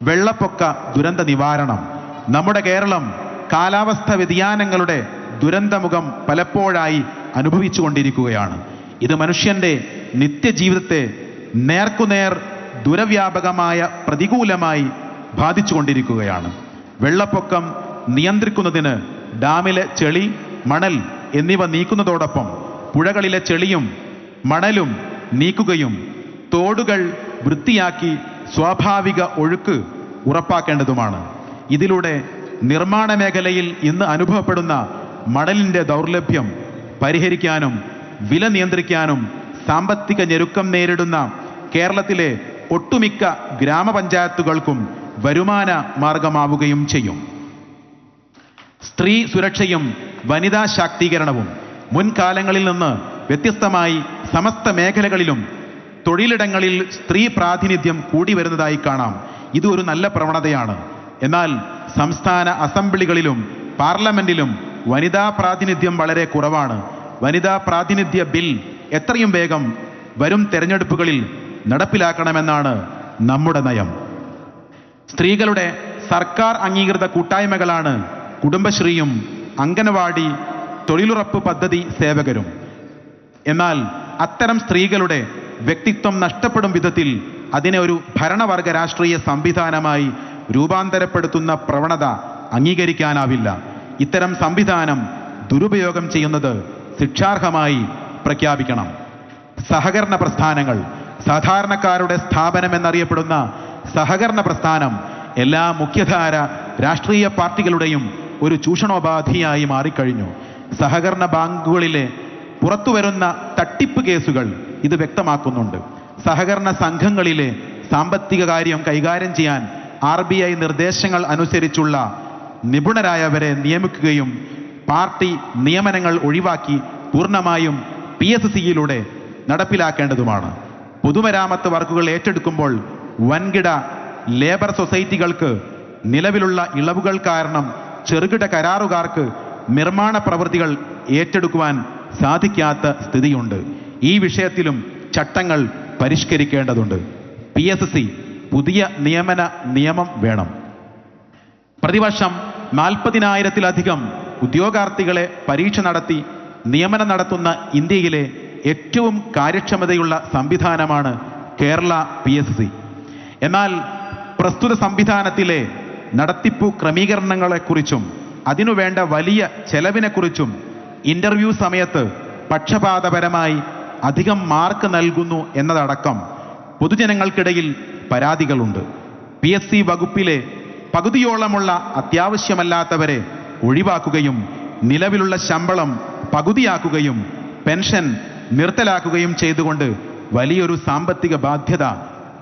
വെള്ളപ്പൊക്ക ദുരന്ത നിവാരണം. നമ്മുടെ കേരളം കാലാവസ്ഥ വ്യതിയാനങ്ങളുടെ ദുരന്തമുഖം പലപ്പോഴായി അനുഭവിച്ചുകൊണ്ടിരിക്കുകയാണ്. ഇത് മനുഷ്യന്റെ നിത്യജീവിതത്തെ നേർക്കുനേർ ദുരവ്യാപകമായ പ്രതികൂലമായി ബാധിച്ചുകൊണ്ടിരിക്കുകയാണ്. വെള്ളപ്പൊക്കം നിയന്ത്രിക്കുന്നതിന് ഡാമിലെ ചെളി, മണൽ എന്നിവ നീക്കുന്നതോടൊപ്പം പുഴകളിലെ ചെളിയും മണലും നീക്കുകയും തോടുകൾ വൃത്തിയാക്കി സ്വാഭാവിക ഒഴുക്ക് ഉറപ്പാക്കേണ്ടതുമാണ്. ഇതിലൂടെ നിർമ്മാണ മേഖലയിൽ ഇന്ന് അനുഭവപ്പെടുന്ന മണലിൻ്റെ ദൗർലഭ്യം പരിഹരിക്കാനും വില നിയന്ത്രിക്കാനും സാമ്പത്തിക ഞെരുക്കം നേരിടുന്ന കേരളത്തിലെ ഒട്ടുമിക്ക ഗ്രാമപഞ്ചായത്തുകൾക്കും വരുമാന മാർഗമാവുകയും ചെയ്യും. സ്ത്രീ സുരക്ഷയും വനിതാ ശാക്തീകരണവും മുൻകാലങ്ങളിൽ നിന്ന് വ്യത്യസ്തമായി സമസ്ത മേഖലകളിലും തൊഴിലിടങ്ങളിൽ സ്ത്രീ പ്രാതിനിധ്യം കൂടി വരുന്നതായി കാണാം. ഇത് ഒരു നല്ല പ്രവണതയാണ്. എന്നാൽ സംസ്ഥാന അസംബ്ലികളിലും പാർലമെന്റിലും വനിതാ പ്രാതിനിധ്യം വളരെ കുറവാണ്. വനിതാ പ്രാതിനിധ്യ ബിൽ എത്രയും വേഗം വരും തെരഞ്ഞെടുപ്പുകളിൽ നടപ്പിലാക്കണമെന്നാണ് നമ്മുടെ നയം. സ്ത്രീകളുടെ സർക്കാർ അംഗീകൃത കൂട്ടായ്മകളാണ് കുടുംബശ്രീയും അംഗനവാടി തൊഴിലുറപ്പ് പദ്ധതി സേവകരും. എന്നാൽ അത്തരം സ്ത്രീകളുടെ വ്യക്തിത്വം നഷ്ടപ്പെടും വിധത്തിൽ അതിനെ ഒരു ഭരണവർഗ രാഷ്ട്രീയ സംവിധാനമായി രൂപാന്തരപ്പെടുത്തുന്ന പ്രവണത അംഗീകരിക്കാനാവില്ല. ഇത്തരം സംവിധാനം ദുരുപയോഗം ചെയ്യുന്നത് ശിക്ഷാർഹമായി പ്രഖ്യാപിക്കണം. സഹകരണ പ്രസ്ഥാനങ്ങൾ, സാധാരണക്കാരുടെ സ്ഥാപനം എന്നറിയപ്പെടുന്ന സഹകരണ പ്രസ്ഥാനം എല്ലാ മുഖ്യധാര രാഷ്ട്രീയ പാർട്ടികളുടെയും ഒരു ചൂഷണോപാധിയായി മാറിക്കഴിഞ്ഞു. സഹകരണ ബാങ്കുകളിലെ പുറത്തുവരുന്ന തട്ടിപ്പ് കേസുകൾ ഇത് വ്യക്തമാക്കുന്നുണ്ട്. സഹകരണ സംഘങ്ങളിലെ സാമ്പത്തിക കാര്യം കൈകാര്യം ചെയ്യാൻ RBI നിർദ്ദേശങ്ങൾ അനുസരിച്ചുള്ള നിപുണരായവരെ നിയമിക്കുകയും പാർട്ടി നിയമനങ്ങൾ ഒഴിവാക്കി പൂർണ്ണമായും PSCയിലൂടെ നടപ്പിലാക്കേണ്ടതുമാണ്. പൊതുമരാമത്ത് വർക്കുകൾ ഏറ്റെടുക്കുമ്പോൾ വൻകിട ലേബർ സൊസൈറ്റികൾക്ക് നിലവിലുള്ള ഇളവുകൾ കാരണം ചെറുകിട കരാറുകാർക്ക് നിർമ്മാണ പ്രവൃത്തികൾ ഏറ്റെടുക്കുവാൻ സാധിക്കാത്ത സ്ഥിതിയുണ്ട്. ഈ വിഷയത്തിലും ചട്ടങ്ങൾ പരിഷ്കരിക്കേണ്ടതുണ്ട്. PSC പുതിയ നിയമം വേണം. പ്രതിവർഷം 40,000-ലധികം ഉദ്യോഗാർത്ഥികളെ പരീക്ഷ നടത്തി നിയമനം നടത്തുന്ന ഇന്ത്യയിലെ ഏറ്റവും കാര്യക്ഷമതയുള്ള സംവിധാനമാണ് കേരള PSC. എന്നാൽ പ്രസ്തുത സംവിധാനത്തിലെ നടത്തിപ്പു ക്രമീകരണങ്ങളെക്കുറിച്ചും അതിനുവേണ്ട വലിയ ചെലവിനെക്കുറിച്ചും ഇന്റർവ്യൂ സമയത്ത് പക്ഷപാതപരമായി അധികം മാർക്ക് നൽകുന്നു എന്നതടക്കം പൊതുജനങ്ങൾക്കിടയിൽ പരാതികളുണ്ട്. PSC വകുപ്പിലെ പകുതിയോളമുള്ള അത്യാവശ്യമല്ലാത്തവരെ ഒഴിവാക്കുകയും നിലവിലുള്ള ശമ്പളം പകുതിയാക്കുകയും പെൻഷൻ നിർത്തലാക്കുകയും ചെയ്തുകൊണ്ട് വലിയൊരു സാമ്പത്തിക ബാധ്യത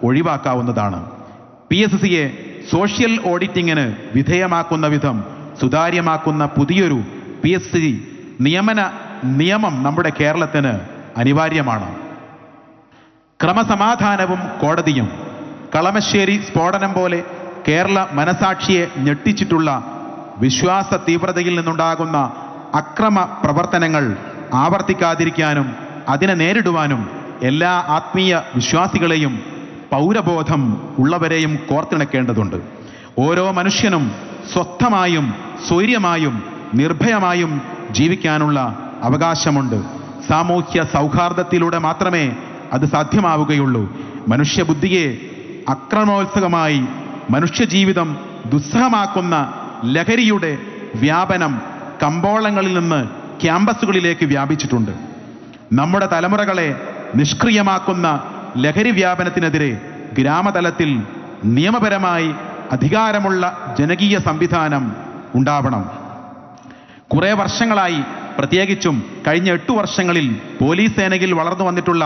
ഒഴിവാക്കാവുന്നതാണ്. PSCയെ സോഷ്യൽ ഓഡിറ്റിങ്ങിന് വിധേയമാക്കുന്ന വിധം സുതാര്യമാക്കുന്ന പുതിയൊരു PSC നിയമം നമ്മുടെ കേരളത്തിന് അനിവാര്യമാണ്. ക്രമസമാധാനവും കോടതിയും. കളമശ്ശേരി സ്ഫോടനം പോലെ കേരള മനസാക്ഷിയെ ഞെട്ടിച്ചിട്ടുള്ള വിശ്വാസ തീവ്രതയിൽ നിന്നുണ്ടാകുന്ന അക്രമ പ്രവർത്തനങ്ങൾ ആവർത്തിക്കാതിരിക്കാനും അതിനെ നേരിടുവാനും എല്ലാ ആത്മീയ വിശ്വാസികളെയും പൗരബോധം ഉള്ളവരെയും കോർത്തിണക്കേണ്ടതുണ്ട്. ഓരോ മനുഷ്യനും സ്വസ്ഥമായും സ്വൈര്യമായും നിർഭയമായും ജീവിക്കാനുള്ള അവകാശമുണ്ട്. സാമൂഹ്യ സൗഹാർദ്ദത്തിലൂടെ മാത്രമേ അത് സാധ്യമാവുകയുള്ളൂ. മനുഷ്യബുദ്ധിയെ അക്രമോത്സുകമായി മനുഷ്യജീവിതം ദുസ്സഹമാക്കുന്ന ലഹരിയുടെ വ്യാപനം കമ്പോളങ്ങളിൽ നിന്ന് ക്യാമ്പസുകളിലേക്ക് വ്യാപിച്ചിട്ടുണ്ട്. നമ്മുടെ തലമുറകളെ നിഷ്ക്രിയമാക്കുന്ന ലഹരി വ്യാപനത്തിനെതിരെ ഗ്രാമതലത്തിൽ നിയമപരമായി അധികാരമുള്ള ജനകീയ സംവിധാനം ഉണ്ടാവണം. കുറേ വർഷങ്ങളായി, പ്രത്യേകിച്ചും കഴിഞ്ഞ 8 വർഷങ്ങളിൽ പോലീസ് സേനയിൽ വളർന്നു വന്നിട്ടുള്ള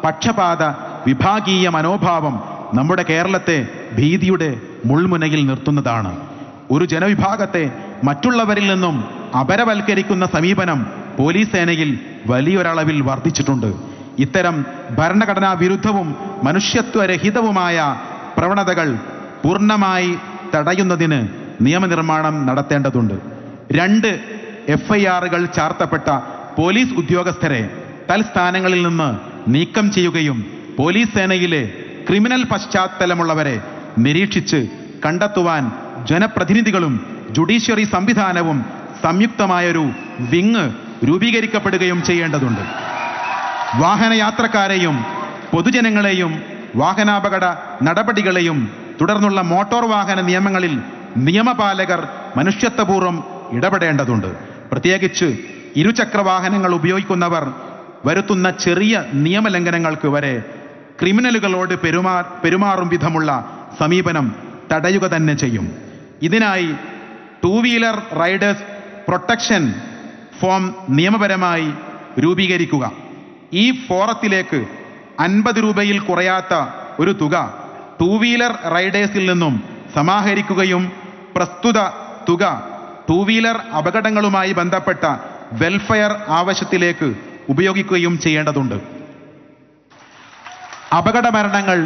പക്ഷപാത വിഭാഗീയ മനോഭാവം നമ്മുടെ കേരളത്തെ ഭീതിയുടെ മുൾമുനയിൽ നിർത്തുന്നതാണ്. ഒരു ജനവിഭാഗത്തെ മറ്റുള്ളവരിൽ നിന്നും അപരവൽക്കരിക്കുന്ന സമീപനം പോലീസ് സേനയിൽ വലിയൊരളവിൽ വർദ്ധിച്ചിട്ടുണ്ട്. ഇത്തരം ഭരണഘടനാ വിരുദ്ധവും മനുഷ്യത്വരഹിതവുമായ പ്രവണതകൾ പൂർണ്ണമായി തടയുന്നതിന് നിയമനിർമ്മാണം നടത്തേണ്ടതുണ്ട്. 2 FIRകൾ ചാർത്തപ്പെട്ട പോലീസ് ഉദ്യോഗസ്ഥരെ തൽസ്ഥാനങ്ങളിൽ നിന്ന് നീക്കം ചെയ്യുകയും പോലീസ് സേനയിലെ ക്രിമിനൽ പശ്ചാത്തലമുള്ളവരെ നിരീക്ഷിച്ച് കണ്ടെത്തുവാൻ ജനപ്രതിനിധികളും ജുഡീഷ്യറി സംവിധാനവും സംയുക്തമായൊരു വിങ് രൂപീകരിക്കപ്പെടുകയും ചെയ്യേണ്ടതുണ്ട്. വാഹനയാത്രക്കാരെയും പൊതുജനങ്ങളെയും വാഹനാപകട നടപടികളെയും തുടർന്നുള്ള മോട്ടോർ വാഹന നിയമങ്ങളിൽ നിയമപാലകർ മനുഷ്യത്വപൂർവ്വം ഇടപെടേണ്ടതുണ്ട്. പ്രത്യേകിച്ച് ഇരുചക്രവാഹനങ്ങൾ ഉപയോഗിക്കുന്നവർ വരുത്തുന്ന ചെറിയ നിയമലംഘനങ്ങൾക്ക് വരെ ക്രിമിനലുകളോട് പെരുമാറും വിധമുള്ള സമീപനം തടയുക തന്നെ ചെയ്യും. ഇതിനായി 2 വീലർ റൈഡേഴ്സ് പ്രൊട്ടക്ഷൻ ഫോം നിയമപരമായി രൂപീകരിക്കുക. ഈ ഫോറത്തിലേക്ക് 50 രൂപയിൽ കുറയാത്ത ഒരു തുക 2 വീലർ റൈഡേഴ്സിൽ നിന്നും സമാഹരിക്കുകയും പ്രസ്തുത തുക 2 വീലർ അപകടങ്ങളുമായി ബന്ധപ്പെട്ട വെൽഫെയർ ആവശ്യത്തിലേക്ക് ഉപയോഗിക്കുകയും ചെയ്യേണ്ടതുണ്ട്. അപകട മരണങ്ങൾ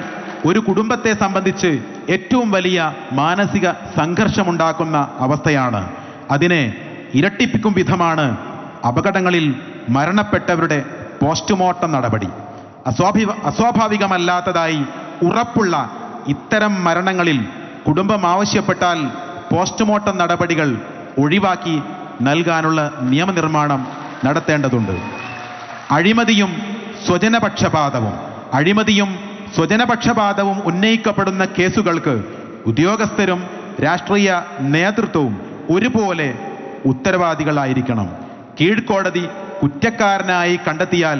ഒരു കുടുംബത്തെ സംബന്ധിച്ച് ഏറ്റവും വലിയ മാനസിക സംഘർഷമുണ്ടാക്കുന്ന അവസ്ഥയാണ്. അതിനെ ഇരട്ടിപ്പിക്കും വിധമാണ് അപകടങ്ങളിൽ മരണപ്പെട്ടവരുടെ പോസ്റ്റ്മോർട്ടം നടപടി. അസ്വാഭാവികമല്ലാത്തതായി ഉറപ്പുള്ള ഇത്തരം മരണങ്ങളിൽ കുടുംബം ആവശ്യപ്പെട്ടാൽ പോസ്റ്റ്മോർട്ടം നടപടികൾ ഒഴിവാക്കി നൽകാനുള്ള നിയമനിർമ്മാണം നടത്തേണ്ടതുണ്ട്. അഴിമതിയും സ്വജനപക്ഷപാതവും ഉന്നയിക്കപ്പെടുന്ന കേസുകൾക്ക് ഉദ്യോഗസ്ഥരും രാഷ്ട്രീയ നേതൃത്വവും ഒരുപോലെ ഉത്തരവാദികളായിരിക്കണം. കീഴ്ക്കോടതി കുറ്റക്കാരനായി കണ്ടെത്തിയാൽ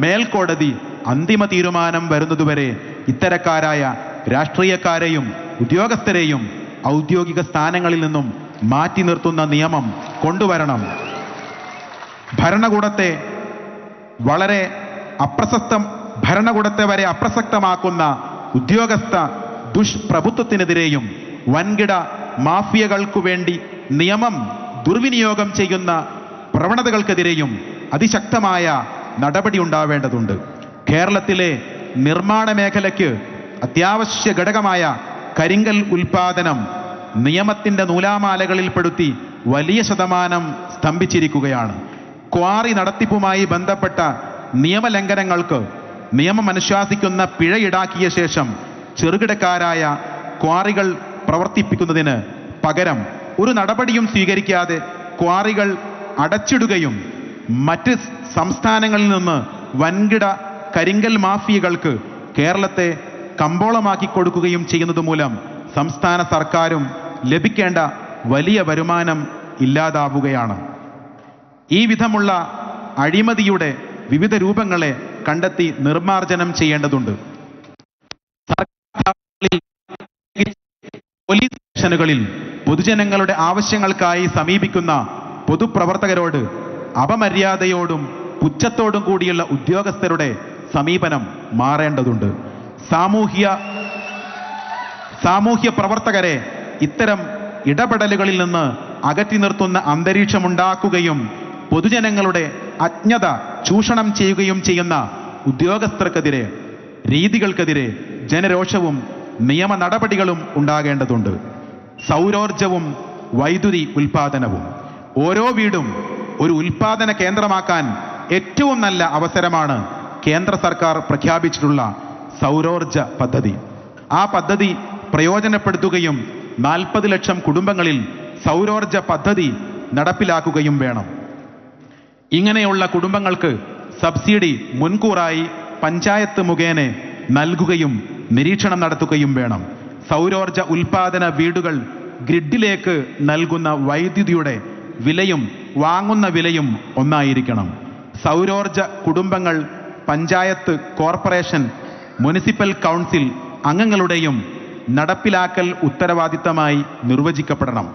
മേൽക്കോടതി അന്തിമ തീരുമാനം വരുന്നതുവരെ ഇത്തരക്കാരായ രാഷ്ട്രീയക്കാരെയും ഉദ്യോഗസ്ഥരെയും ഔദ്യോഗിക സ്ഥാനങ്ങളിൽ നിന്നും മാറ്റി നിർത്തുന്ന നിയമം കൊണ്ടുവരണം. ഭരണകൂടത്തെ വരെ അപ്രസക്തമാക്കുന്ന ഉദ്യോഗസ്ഥ ദുഷ്പ്രഭുത്വത്തിനെതിരെയും വൻകിട മാഫിയകൾക്കു വേണ്ടി നിയമം ദുർവിനിയോഗം ചെയ്യുന്ന പ്രവണതകൾക്കെതിരെയും അതിശക്തമായ നടപടി ഉണ്ടാവേണ്ടതുണ്ട്. കേരളത്തിലെ നിർമ്മാണ മേഖലയ്ക്ക് അത്യാവശ്യ ഘടകമായ കരിങ്കൽ ഉൽപാദനം നിയമത്തിന്റെ നൂലാമാലകളിൽപ്പെടുത്തി വലിയ ശതമാനം സ്തംഭിച്ചിരിക്കുകയാണ്. ക്വാറി നടത്തിപ്പുമായി ബന്ധപ്പെട്ട നിയമലംഘനങ്ങൾക്ക് നിയമം അനുശാസിക്കുന്ന പിഴ ഈടാക്കിയ ശേഷം ചെറുകിടക്കാരായ ക്വാറികൾ പ്രവർത്തിപ്പിക്കുന്നതിന് പകരം ഒരു നടപടിയും സ്വീകരിക്കാതെ ക്വാറികൾ അടച്ചിടുകയും മറ്റ് സംസ്ഥാനങ്ങളിൽ നിന്ന് വൻകിട കരിങ്കൽ മാഫിയകൾക്ക് കേരളത്തെ കമ്പോളമാക്കി കൊടുക്കുകയും ചെയ്യുന്നത് മൂലം സംസ്ഥാന സർക്കാരും ലഭിക്കേണ്ട വലിയ വരുമാനം ഇല്ലാതാവുകയാണ്. ഈ വിധമുള്ള അഴിമതിയുടെ വിവിധ രൂപങ്ങളെ കണ്ടെത്തി നിർമ്മാർജ്ജനം ചെയ്യേണ്ടതുണ്ട്. പോലീസ് സ്റ്റേഷനുകളിൽ പൊതുജനങ്ങളുടെ ആവശ്യങ്ങൾക്കായി സമീപിക്കുന്ന പൊതുപ്രവർത്തകരോട് അപമര്യാദയോടും പുച്ഛത്തോടും കൂടിയുള്ള ഉദ്യോഗസ്ഥരുടെ സമീപനം മാറേണ്ടതുണ്ട്. സാമൂഹ്യ പ്രവർത്തകരെ ഇത്തരം ഇടപെടലുകളിൽ നിന്ന് അകറ്റി നിർത്തുന്ന അന്തരീക്ഷമുണ്ടാക്കുകയും പൊതുജനങ്ങളുടെ അജ്ഞത ചൂഷണം ചെയ്യുകയും ചെയ്യുന്ന ഉദ്യോഗസ്ഥർക്കെതിരെ രീതികൾക്കെതിരെ ജനരോഷവും നിയമ നടപടികളും ഉണ്ടാകേണ്ടതുണ്ട്. സൗരോർജവും വൈദ്യുതി ഉൽപാദനവും ഓരോ വീടും ഒരു ഉൽപാദന കേന്ദ്രമാക്കാൻ ഏറ്റവും നല്ല അവസരമാണ് കേന്ദ്ര സർക്കാർ പ്രഖ്യാപിച്ചിട്ടുള്ള സൗരോർജ പദ്ധതി. ആ പദ്ധതി പ്രയോജനപ്പെടുത്തുകയും 40 ലക്ഷം കുടുംബങ്ങളിൽ സൗരോർജ പദ്ധതി നടപ്പിലാക്കുകയും വേണം. ഇങ്ങനെയുള്ള കുടുംബങ്ങൾക്ക് സബ്സിഡി മുൻകൂറായി പഞ്ചായത്ത് മുഖേന നൽകുകയും നിരീക്ഷണം നടത്തുകയും വേണം. സൗരോർജ ഉൽപാദന വീടുകൾ ഗ്രിഡിലേക്ക് നൽകുന്ന വൈദ്യുതിയുടെ വിലയും വാങ്ങുന്ന വിലയും ഒന്നായിരിക്കണം. സൗരോർജ കുടുംബങ്ങൾ പഞ്ചായത്ത്, കോർപ്പറേഷൻ, മുനിസിപ്പൽ കൗൺസിൽ അംഗങ്ങളുടെയും നടപ്പിലാക്കൽ ഉത്തരവാദിത്തമായി നിർവചിക്കപ്പെടണം.